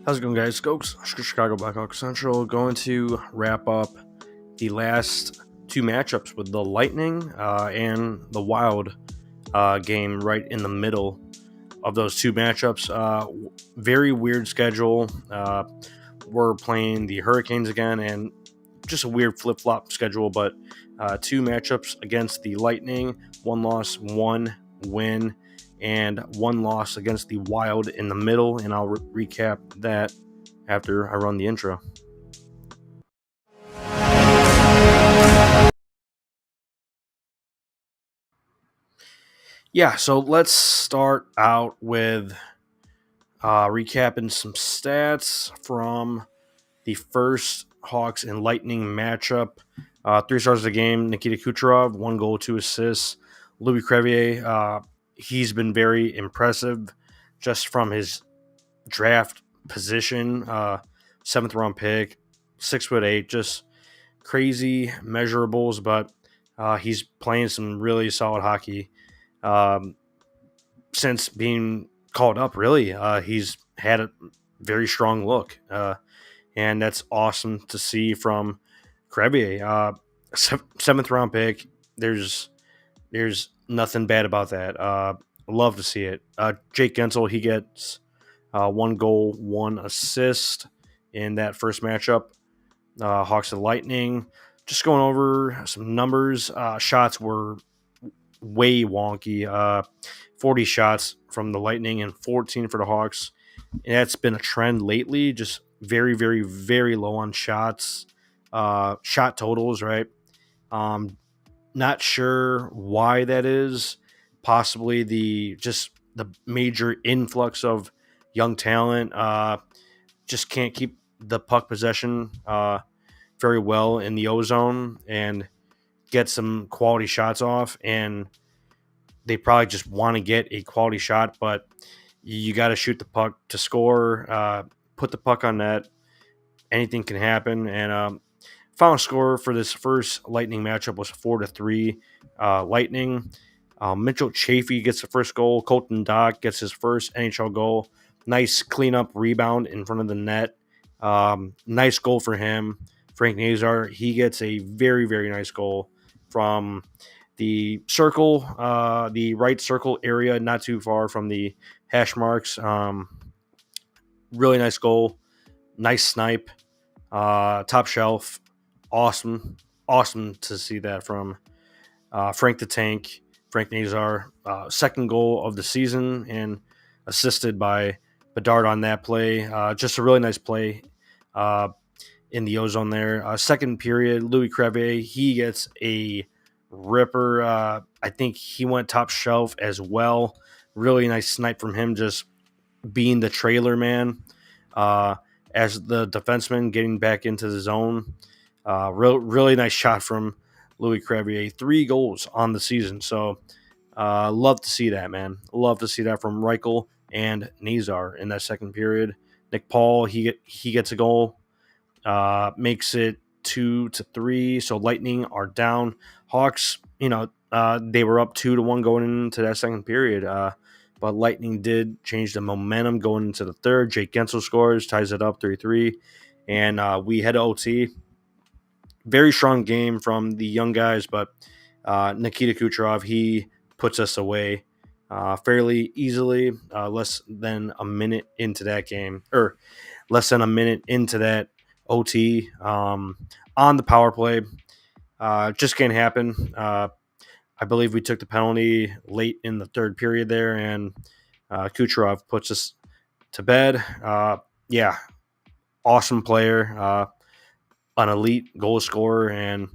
How's it going, guys? Skoks, Chicago Blackhawks Central, going to wrap up the last two matchups with the Lightning and the Wild game right in the middle of those two matchups. Very weird schedule. We're playing the Hurricanes again, and just a weird flip-flop schedule, but two matchups against the Lightning, one loss, one win, and one loss against the Wild in the middle, and I'll recap that after I run the intro. Yeah, so let's start out with recapping some stats from the first Hawks and Lightning matchup. 3 stars of the game: Nikita Kucherov, 1 goal, 2 assists. Louis Crevier, he's been very impressive just from his draft position. 7th round pick, 6'8", just crazy measurables, but he's playing some really solid hockey since being called up. Really, he's had a very strong look, and that's awesome to see from Crevier. 7th round pick. There's nothing bad about that. Love to see it. Jake Gensel, he gets 1 goal, 1 assist in that first matchup. Hawks and Lightning. Just going over some numbers. Shots were way wonky. 40 shots from the Lightning and 14 for the Hawks. And that's been a trend lately. Just very, very, very low on shots. Shot totals, right? Not sure why that is. Possibly the major influx of young talent. Just can't keep the puck possession very well in the ozone and get some quality shots off. And they probably just want to get a quality shot, but you got to shoot the puck to score. Put the puck on net. Anything can happen. And final score for this first Lightning matchup was 4-3 Lightning. Mitchell Chafee gets the first goal. Colton Dach gets his first NHL goal. Nice cleanup rebound in front of the net. Nice goal for him. Frank Nazar, he gets a very, very nice goal from the circle, the right circle area, not too far from the hash marks. Really nice goal. Nice snipe. Top shelf. Awesome to see that from Frank the Tank, Frank Nazar. Second goal of the season and assisted by Bedard on that play. Just a really nice play in the ozone there. Second period, Louis Crevier, he gets a ripper. I think he went top shelf as well. Really nice snipe from him, just being the trailer man as the defenseman getting back into the zone. Really nice shot from Louis Crevier. 3 goals on the season. So love to see that, man. Love to see that from Reichel and Nazar in that second period. Nick Paul, he gets a goal. Makes it 2-3. So Lightning are down. Hawks, they were up 2-1 going into that second period. But Lightning did change the momentum going into the third. Jake Gensel scores, ties it up 3-3. And we head to OT. Very strong game from the young guys, but Nikita Kucherov, he puts us away fairly easily. Less than a minute into that game, or less than a minute into that OT on the power play. Just can't happen. I believe we took the penalty late in the third period there, and Kucherov puts us to bed. Yeah, awesome player, an elite goal scorer, and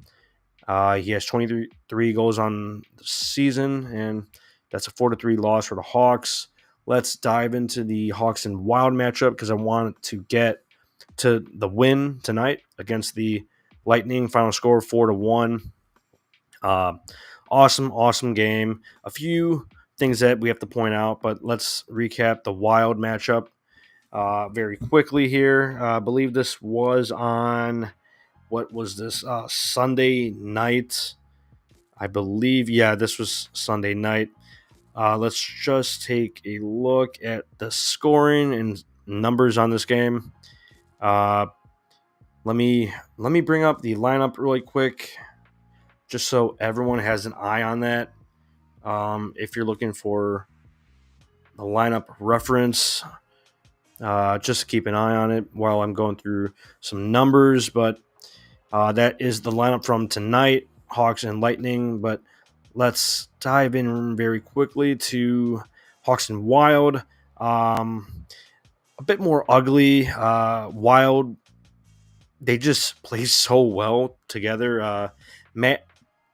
he has 23 goals on the season, and that's a 4-3 loss for the Hawks. Let's dive into the Hawks and Wild matchup because I want to get to the win tonight against the Lightning. Final score 4-1. Awesome game. A few things that we have to point out, but let's recap the Wild matchup very quickly here. I believe this was on, what was this, Sunday night, I believe. Yeah, this was Sunday night. Let's just take a look at the scoring and numbers on this game. Uh, let me bring up the lineup really quick, just so everyone has an eye on that. If you're looking for the lineup reference, just keep an eye on it while I'm going through some numbers. But that is the lineup from tonight, Hawks and Lightning. But let's dive in very quickly to Hawks and Wild. A bit more ugly. Wild, they just play so well together. Matt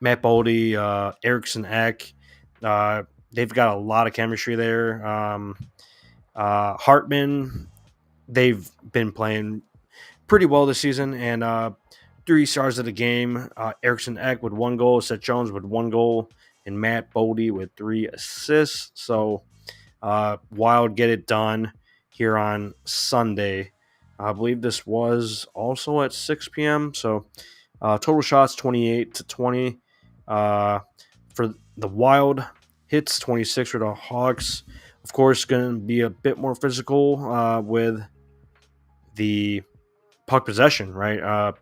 Boldy, Erickson Eck, they've got a lot of chemistry there. Hartman, they've been playing pretty well this season, and 3 stars of the game. Erickson Eck with 1 goal, Seth Jones with 1 goal, and Matt Boldy with 3 assists. So Wild get it done here on Sunday. I believe this was also at 6 p.m. So total shots 28-20 for the Wild. Hits 26 for the Hawks. Of course, going to be a bit more physical with the puck possession, right?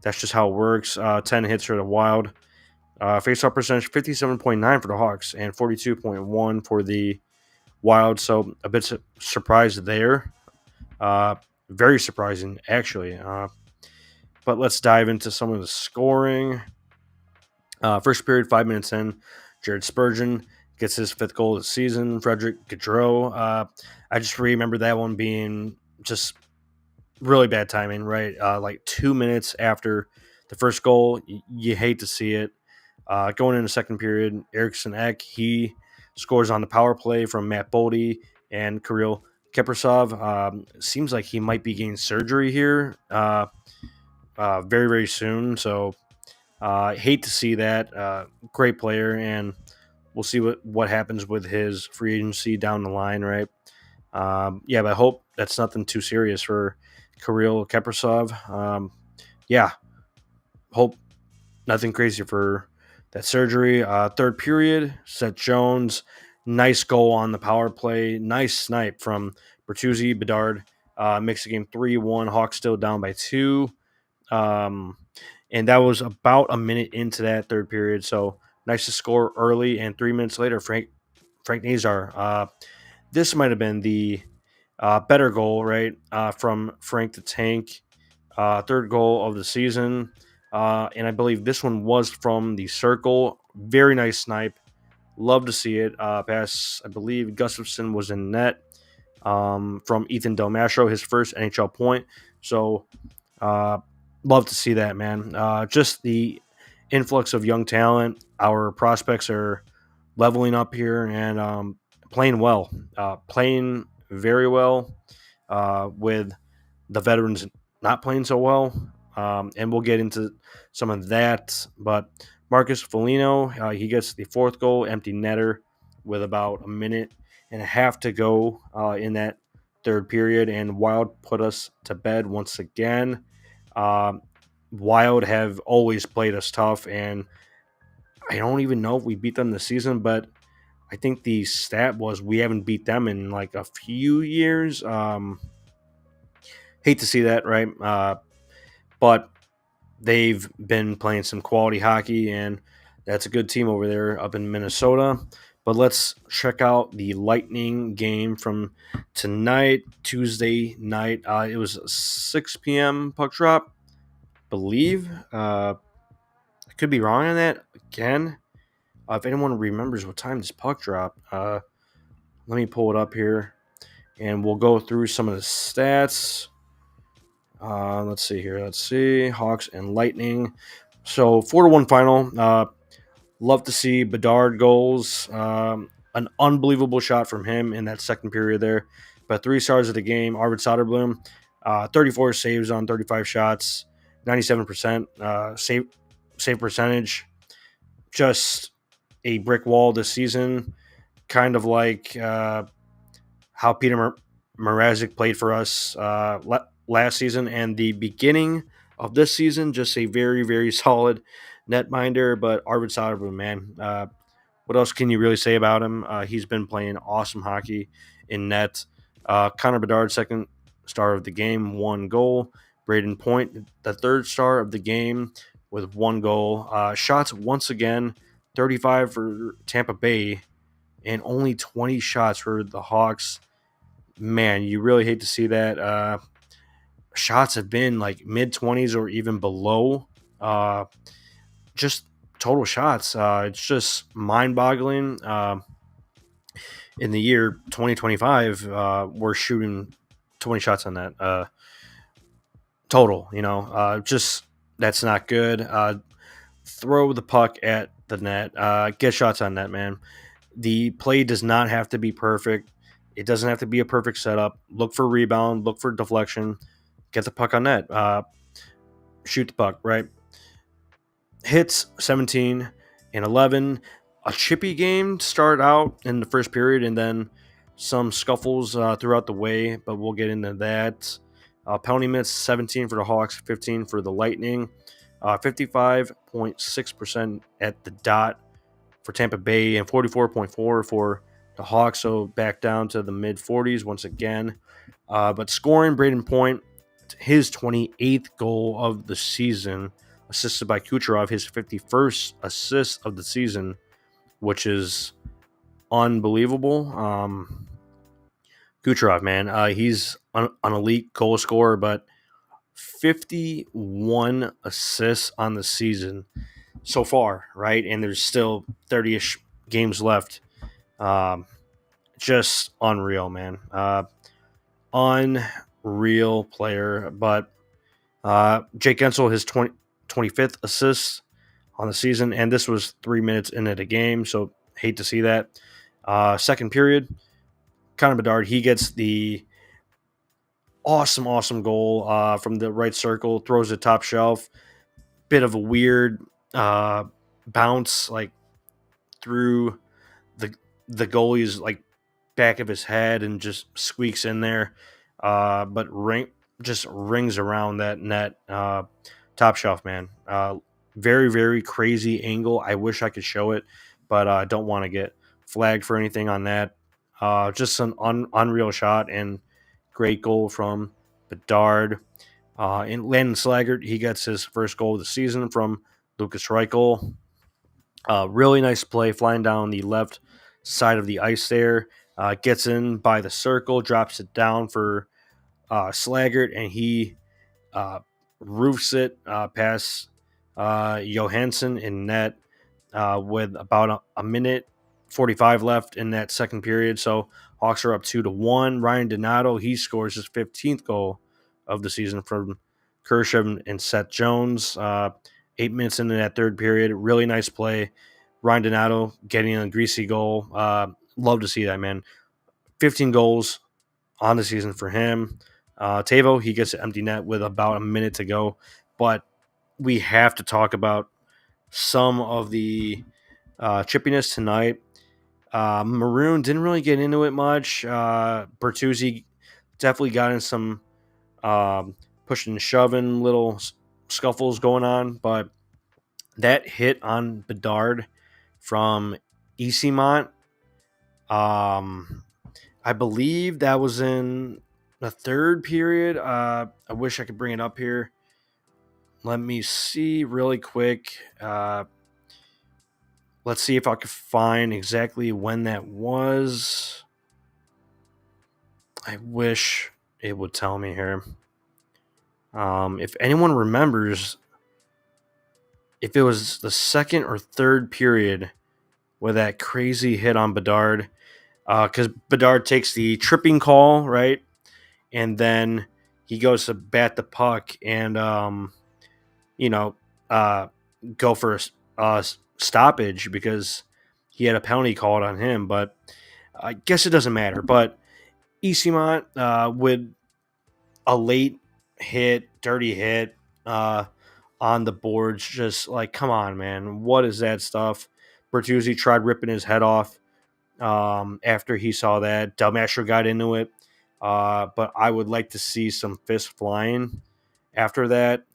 That's just how it works. 10 hits for the Wild. Face-off percentage 57.9 for the Hawks and 42.1 for the Wild. So a bit surprised there. Very surprising, actually. But let's dive into some of the scoring. First period, 5 minutes in, Jared Spurgeon gets his 5th goal of the season. Frederick Gaudreau. I just remember that one being just really bad timing, right? Like 2 minutes after the first goal. You hate to see it. Going in the second period, Erickson Eck, he scores on the power play from Matt Boldy and Kirill Kaprizov. Seems like he might be getting surgery here very, very soon. So hate to see that. Great player, and we'll see what happens with his free agency down the line, right? Yeah, but I hope that's nothing too serious for Kirill Kaprizov. Yeah, hope nothing crazy for that surgery. Third period, Seth Jones, nice goal on the power play. Nice snipe from Bertuzzi. Bedard makes the game 3-1. Hawks still down by 2. And that was about a minute into that third period. So nice to score early. And 3 minutes later, Frank Nazar. This might have been the better goal, right? From Frank the Tank. Third goal of the season. And I believe this one was from the circle. Very nice snipe. Love to see it. Pass, I believe Gustafson was in net from Ethan Del Mastro, his first NHL point. So love to see that, man. Just the influx of young talent. Our prospects are leveling up here and playing well. Playing very well with the veterans not playing so well. And we'll get into some of that. But Marcus Foligno, he gets the 4th goal, empty netter, with about a minute and a half to go in that third period. And Wild put us to bed once again. Wild have always played us tough, and I don't even know if we beat them this season, but I think the stat was we haven't beat them in like a few years. Hate to see that, right? But they've been playing some quality hockey, and that's a good team over there up in Minnesota. But let's check out the Lightning game from tonight, Tuesday night. It was a 6 p.m. puck drop, believe. I could be wrong on that again. If anyone remembers what time this puck dropped, let me pull it up here, and we'll go through some of the stats. Let's see here. Let's see. Hawks and Lightning. So 4-1 final. Love to see Bedard goals. An unbelievable shot from him in that second period there. But 3 stars of the game. Arvid Soderblom, 34 saves on 35 shots, 97% save percentage. Just a brick wall this season. Kind of like how Peter Mrazek played for us last season and the beginning of this season. Just a very, very solid netminder. But Arvid Soderblom, man, what else can you really say about him? He's been playing awesome hockey in net. Connor Bedard, second star of the game, 1 goal. Braden Point, the third star of the game, with 1 goal. Shots once again, 35 for Tampa Bay, and only 20 shots for the Hawks. Man, you really hate to see that. Shots have been like mid 20s or even below. Just total shots. It's just mind boggling. In the year 2025, we're shooting 20 shots on that total. Just that's not good. Throw the puck at the net. Get shots on net, man. The play does not have to be perfect. It doesn't have to be a perfect setup. Look for rebound. Look for deflection. Get the puck on net. Shoot the puck, right? Hits 17 and 11. A chippy game to start out in the first period, and then some scuffles throughout the way, but we'll get into that. Penalty minutes 17 for the Hawks, 15 for the Lightning. 55.6% at the dot for Tampa Bay and 44.4 for the Hawks, so back down to the mid 40s once again. But scoring, Braden Point, his 28th goal of the season, assisted by Kucherov, his 51st assist of the season, which is unbelievable. Kucherov, man, he's an elite goal scorer, but 51 assists on the season so far, right? And there's still 30-ish games left. Just unreal, man. Unreal player. But Jake Gensel, his 25th assist on the season, and this was 3 minutes into the game, so hate to see that. Second period, Connor Bedard, he gets the awesome goal from the right circle, throws it top shelf. Bit of a weird bounce, like through the goalie's like back of his head and just squeaks in there. But just rings around that net. Top shelf, man. Very crazy angle. I wish I could show it, but I don't want to get flagged for anything on that. Just an unreal shot and great goal from Bedard. And Landon Slaggert, he gets his first goal of the season from Lucas Reichel. Really nice play, flying down the left side of the ice there. Gets in by the circle, drops it down for Slaggert, and he roofs it past Johansson in net with about a minute 45 left in that second period. So Hawks are up 2-1. Ryan Donato, he scores his 15th goal of the season from Kershaw and Seth Jones. 8 minutes into that third period. Really nice play. Ryan Donato getting a greasy goal. Love to see that, man. 15 goals on the season for him. Tavo, he gets an empty net with about a minute to go. But we have to talk about some of the chippiness tonight. Maroon didn't really get into it much. Bertuzzi definitely got in some pushing and shoving, little scuffles going on. But that hit on Bedard from Easymont, I believe that was in the third period. I wish I could bring it up here. Let me see really quick. Let's see if I could find exactly when that was. I wish it would tell me here. If anyone remembers, if it was the second or third period with that crazy hit on Bedard, because Bedard takes the tripping call, right? And then he goes to bat the puck and, go for a stoppage because he had a penalty called on him. But I guess it doesn't matter. But Easymont with a late hit, dirty hit on the boards, just like, come on, man. What is that stuff? Bertuzzi tried ripping his head off after he saw that. Delmasher got into it. But I would like to see some fists flying after that.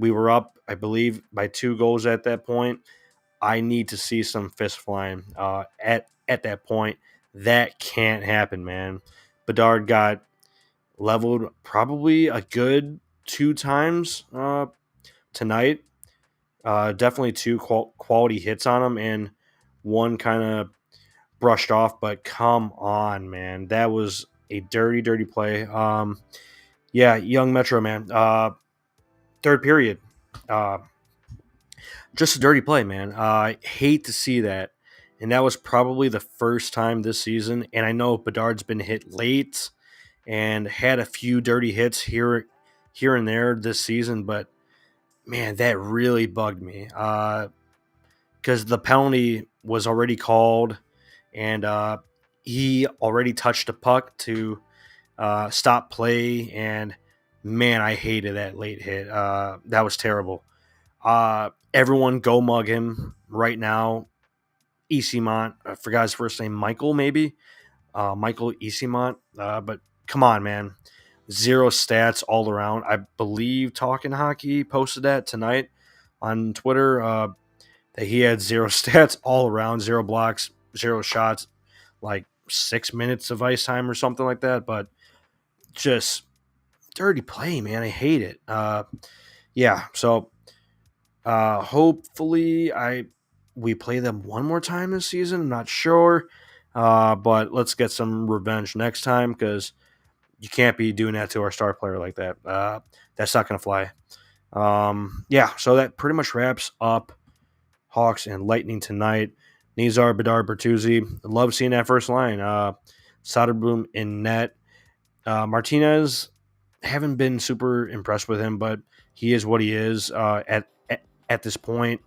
We were up, I believe, by 2 goals at that point. I need to see some fists flying at that point. That can't happen, man. Bedard got leveled probably a good 2 times tonight. Definitely two quality hits on him, and one kind of brushed off. But come on, man, that was a dirty, dirty play. Yeah, young Metro man. Third period, uh, just a dirty play, man. I hate to see that, and that was probably the first time this season. And I know Bedard's been hit late and had a few dirty hits here and there this season, but man, that really bugged me because the penalty was already called, and he already touched the puck to stop play, and man, I hated that late hit. That was terrible. Everyone go mug him right now. Easymont, I forgot his first name, Michael maybe, Michael Easymont. But come on, man, zero stats all around. I believe Talking Hockey posted that tonight on Twitter that he had zero stats all around, zero blocks, zero shots, like 6 minutes of ice time or something like that. But just dirty play, man. I hate it. Yeah, so hopefully we play them one more time this season. I'm not sure, but let's get some revenge next time because you can't be doing that to our star player like that. That's not going to fly. Yeah, so that pretty much wraps up Hawks and Lightning tonight. Nizar, Bedard, Bertuzzi. Love seeing that first line. Soderblom in net. Martinez, haven't been super impressed with him, but he is what he is at this point.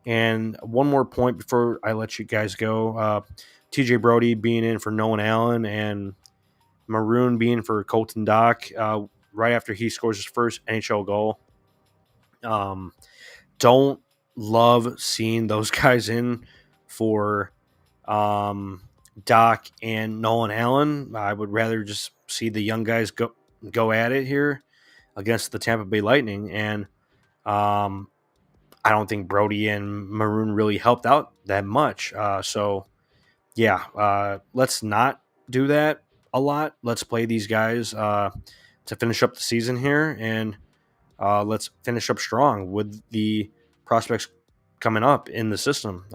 And one more point before I let you guys go. TJ Brody being in for Nolan Allen and Maroon being for Colton Dock right after he scores his first NHL goal. Don't love seeing those guys in for Doc and Nolan Allen. I would rather just see the young guys go at it here against the Tampa Bay Lightning. And I don't think Brody and Maroon really helped out that much. So, yeah, let's not do that a lot. Let's play these guys to finish up the season here, and let's finish up strong with the prospects coming up in the system.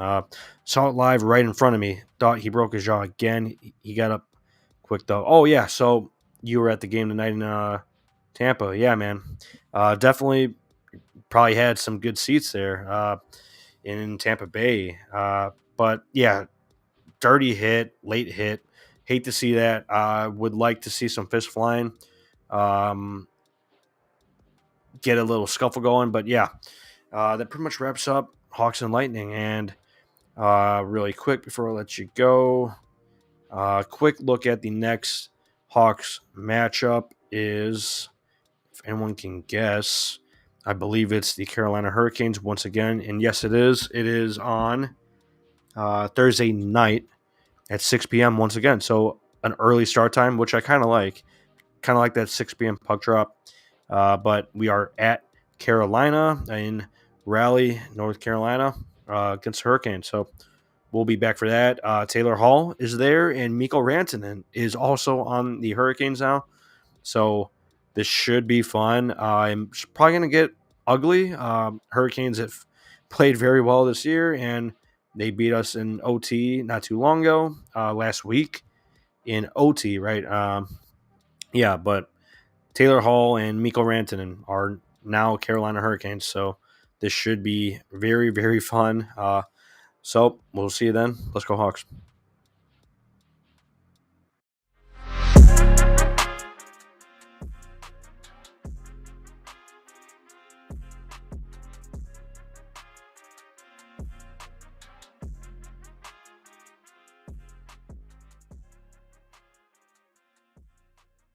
Saw it live right in front of me. Thought he broke his jaw again. He got up quick, though. Oh, yeah, so you were at the game tonight in Tampa. Yeah, man. Definitely probably had some good seats there in Tampa Bay. But, yeah, dirty hit, late hit. Hate to see that. Would like to see some fist flying. Get a little scuffle going. But, yeah, that pretty much wraps up Hawks and Lightning. And really quick before I let you go, quick look at the next Hawks matchup is, if anyone can guess, I believe it's the Carolina Hurricanes once again. And yes, it is. It is on Thursday night at 6 p.m. once again. So an early start time, which I kind of like. Kind of like that 6 p.m. puck drop. But we are at Carolina in Raleigh, North Carolina against the Hurricanes. So we'll be back for that. Taylor Hall is there, and Mikko Rantanen is also on the Hurricanes now. So this should be fun. I'm probably going to get ugly. Hurricanes have played very well this year, and they beat us in OT not too long ago, last week in OT, right? Yeah, but Taylor Hall and Mikko Rantanen are now Carolina Hurricanes, so this should be very, very fun. So we'll see you then. Let's go Hawks.